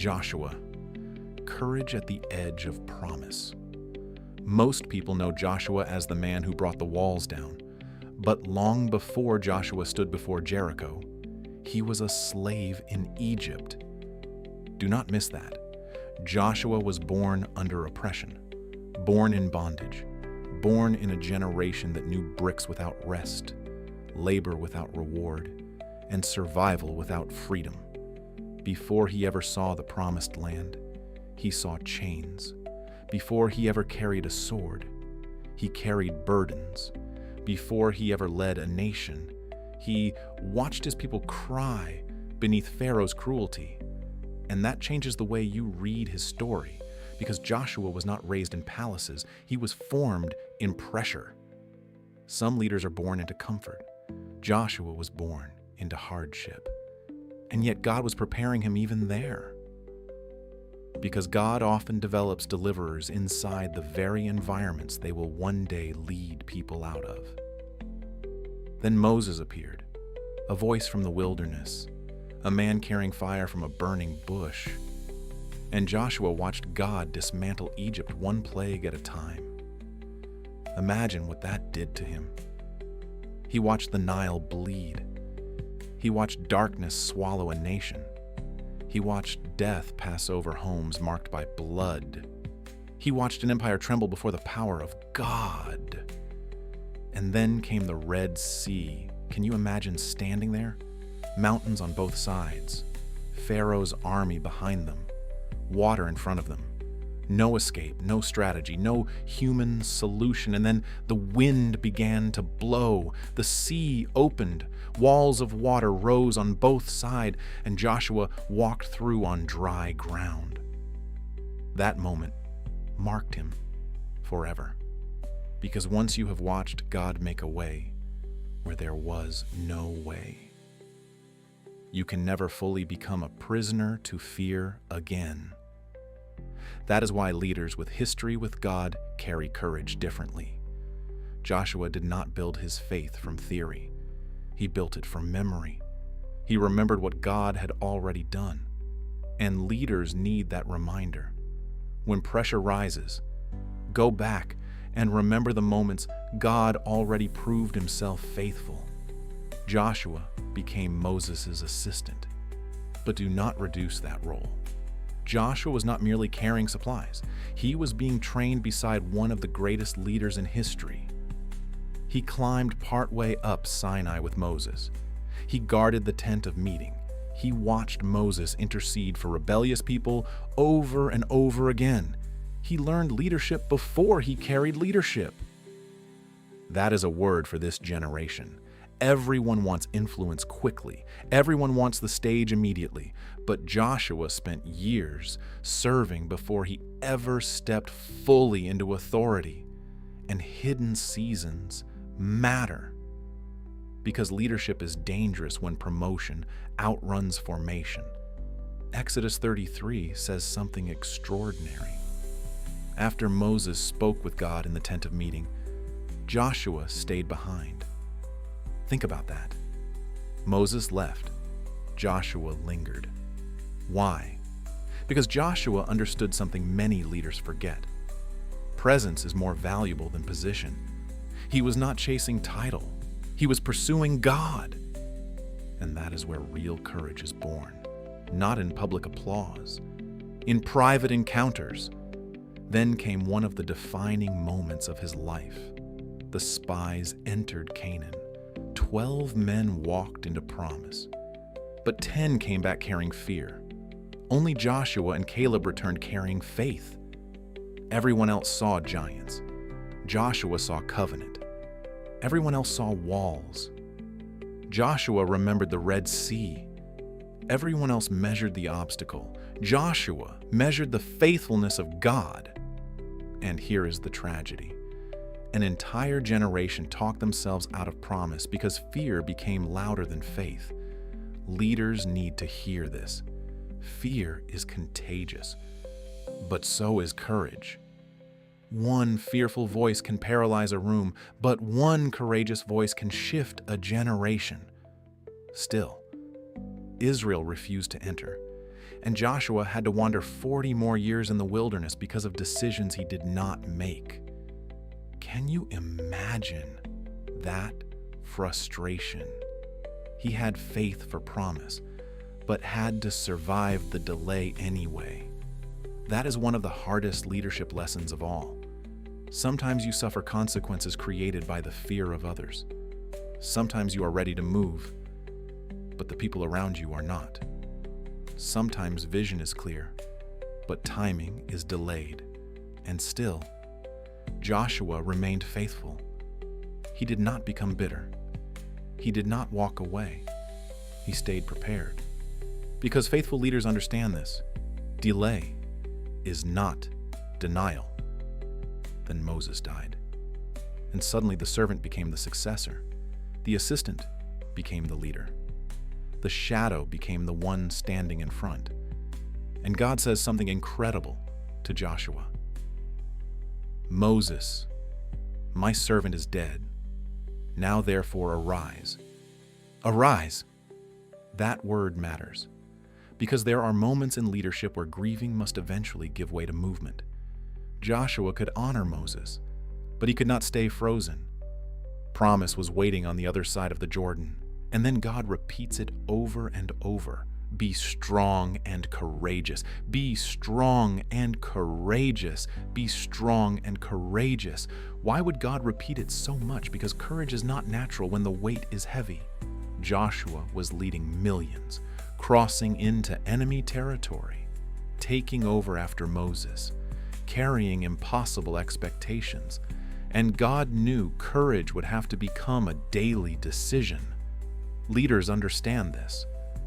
Joshua, courage at the edge of promise. Most people know Joshua as the man who brought the walls down, but long before Joshua stood before Jericho, he was a slave in Egypt. Do not miss that. Joshua was born under oppression, born in bondage, born in a generation that knew bricks without rest, labor without reward, and survival without freedom. Before he ever saw the promised land, he saw chains. Before he ever carried a sword, he carried burdens. Before he ever led a nation, he watched his people cry beneath Pharaoh's cruelty. And that changes the way you read his story, because Joshua was not raised in palaces, he was formed in pressure. Some leaders are born into comfort. Joshua was born into hardship. And yet God was preparing him even there. Because God often develops deliverers inside the very environments they will one day lead people out of. Then Moses appeared, a voice from the wilderness, a man carrying fire from a burning bush. And Joshua watched God dismantle Egypt one plague at a time. Imagine what that did to him. He watched the Nile bleed. He watched darkness swallow a nation. He watched death pass over homes marked by blood. He watched an empire tremble before the power of God. And then came the Red Sea. Can you imagine standing there? Mountains on both sides, Pharaoh's army behind them, water in front of them. No escape, no strategy, no human solution. And then the wind began to blow. The sea opened. Walls of water rose on both sides, and Joshua walked through on dry ground. That moment marked him forever. Because once you have watched God make a way where there was no way, you can never fully become a prisoner to fear again. That is why leaders with history with God carry courage differently. Joshua did not build his faith from theory. He built it from memory. He remembered what God had already done. And leaders need that reminder. When pressure rises, go back and remember the moments God already proved himself faithful. Joshua became Moses' assistant. But do not reduce that role. Joshua was not merely carrying supplies. He was being trained beside one of the greatest leaders in history. He climbed partway up Sinai with Moses. He guarded the tent of meeting. He watched Moses intercede for rebellious people over and over again. He learned leadership before he carried leadership. That is a word for this generation. Everyone wants influence quickly. Everyone wants the stage immediately. But Joshua spent years serving before he ever stepped fully into authority. And hidden seasons matter. Because leadership is dangerous when promotion outruns formation. Exodus 33 says something extraordinary. After Moses spoke with God in the tent of meeting, Joshua stayed behind. Think about that. Moses left. Joshua lingered. Why? Because Joshua understood something many leaders forget. Presence is more valuable than position. He was not chasing title. He was pursuing God. And that is where real courage is born. Not in public applause. In private encounters. Then came one of the defining moments of his life. The spies entered Canaan. 12 men walked into promise, but 10 came back carrying fear. Only Joshua and Caleb returned carrying faith. Everyone else saw giants. Joshua saw covenant. Everyone else saw walls. Joshua remembered the Red Sea. Everyone else measured the obstacle. Joshua measured the faithfulness of God. And here is the tragedy. An entire generation talked themselves out of promise because fear became louder than faith. Leaders need to hear this. Fear is contagious, but so is courage. One fearful voice can paralyze a room, but one courageous voice can shift a generation. Still, Israel refused to enter. And Joshua had to wander 40 more years in the wilderness because of decisions he did not make. Can you imagine that frustration? He had faith for promise, but had to survive the delay anyway. That is one of the hardest leadership lessons of all. Sometimes you suffer consequences created by the fear of others. Sometimes you are ready to move, but the people around you are not. Sometimes vision is clear, but timing is delayed. And still, Joshua remained faithful. He did not become bitter. He did not walk away. He stayed prepared. Because faithful leaders understand this. Delay is not denial. Then Moses died. And suddenly the servant became the successor. The assistant became the leader. The shadow became the one standing in front. And God says something incredible to Joshua. Moses, my servant is dead. Now therefore arise. Arise. That word matters. Because there are moments in leadership where grieving must eventually give way to movement. Joshua could honor Moses, but he could not stay frozen. Promise was waiting on the other side of the Jordan. And then God repeats it over and over. Be strong and courageous. Be strong and courageous. Be strong and courageous. Why would God repeat it so much? Because courage is not natural when the weight is heavy. Joshua was leading millions, crossing into enemy territory, taking over after Moses, carrying impossible expectations. And God knew courage would have to become a daily decision. Leaders understand this.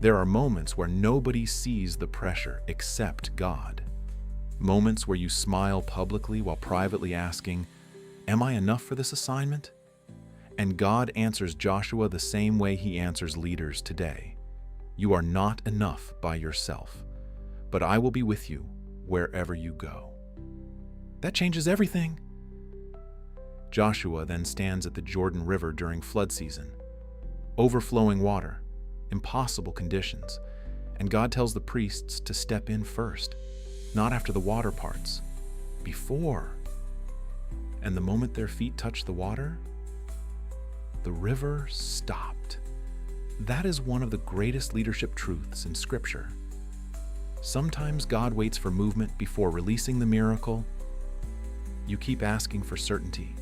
There are moments where nobody sees the pressure except God. Moments where you smile publicly while privately asking, "Am I enough for this assignment?" And God answers Joshua the same way he answers leaders today. You are not enough by yourself, but I will be with you wherever you go. That changes everything. Joshua then stands at the Jordan River during flood season. Overflowing water, impossible conditions, and God tells the priests to step in first, not after the water parts, before. And the moment their feet touched the water, the river stopped. That is one of the greatest leadership truths in Scripture. Sometimes God waits for movement before releasing the miracle. You keep asking for certainty.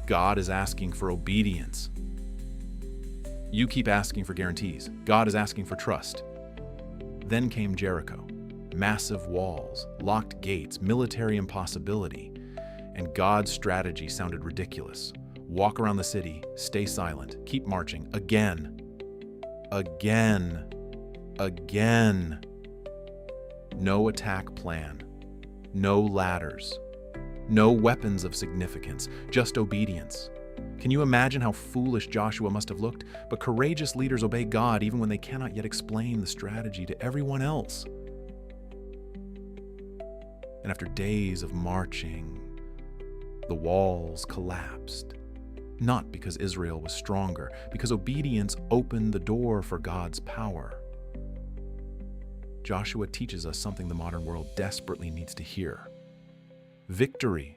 God is asking for obedience. You keep asking for guarantees. God is asking for trust. Then came Jericho. Massive walls, locked gates, military impossibility. And God's strategy sounded ridiculous. Walk around the city, stay silent, keep marching, again. No attack plan, no ladders, no weapons of significance, just obedience. Can you imagine how foolish Joshua must have looked? But courageous leaders obey God even when they cannot yet explain the strategy to everyone else. And after days of marching, the walls collapsed. Not because Israel was stronger, because obedience opened the door for God's power. Joshua teaches us something the modern world desperately needs to hear. Victory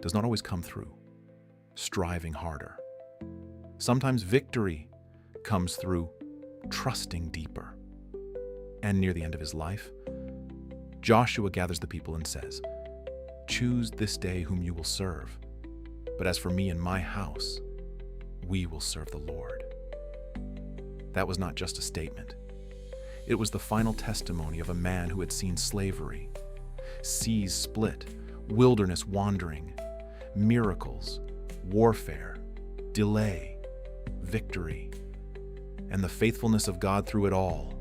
does not always come through striving harder. Sometimes victory comes through trusting deeper. And near the end of his life, Joshua gathers the people and says, "Choose this day whom you will serve. But as for me and my house, we will serve the Lord." That was not just a statement. It was the final testimony of a man who had seen slavery, seas split, wilderness wandering, miracles, warfare, delay, victory, and the faithfulness of God through it all.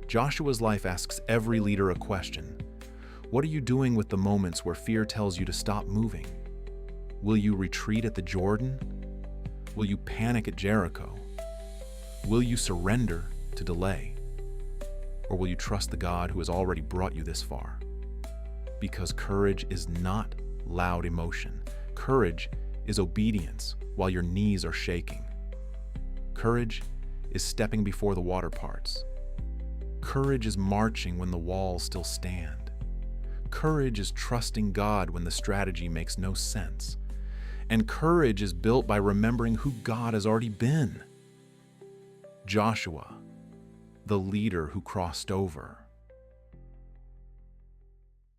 Joshua's life asks every leader a question. What are you doing with the moments where fear tells you to stop moving? Will you retreat at the Jordan? Will you panic at Jericho? Will you surrender to delay? Or will you trust the God who has already brought you this far? Because courage is not loud emotion. Courage is obedience while your knees are shaking. Courage is stepping before the water parts. Courage is marching when the walls still stand. Courage is trusting God when the strategy makes no sense. And courage is built by remembering who God has already been. Joshua, the leader who crossed over.